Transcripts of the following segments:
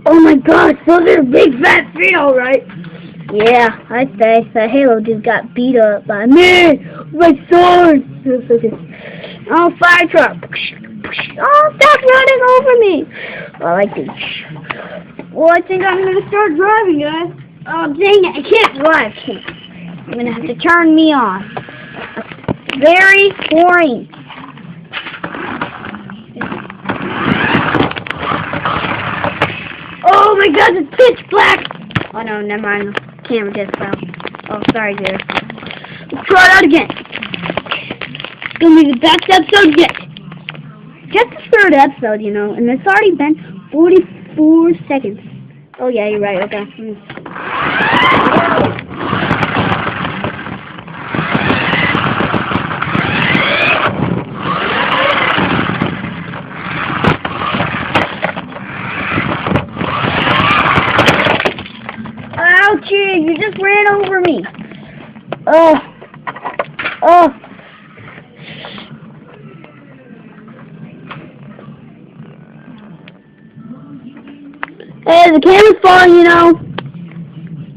Oh my gosh, those are big fat feet, alright. Yeah, I'd say the Halo just got beat up by me. My sword. Oh, fire truck. Oh, stop running over me. I like this. Well, I think I'm gonna start driving, guys. Oh, dang it, I can't drive. I'm gonna have to turn me on. Very boring. Oh my god, it's pitch black! Oh no, never mind. The camera just fell. Oh, sorry, dear. Let's try it out again. It's gonna be the best episode yet. Just the third episode, you know, and it's already been 44 seconds. Oh yeah, you're right, okay. Ouchie, you just ran over me. Oh. Hey, the camera's falling, you know.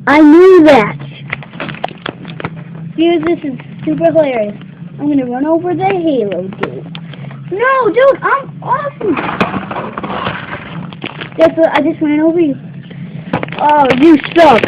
I knew that. Dude, this is super hilarious. I'm gonna run over the Halo dude. No, dude, I'm awesome. I just ran over you. Oh, you suck.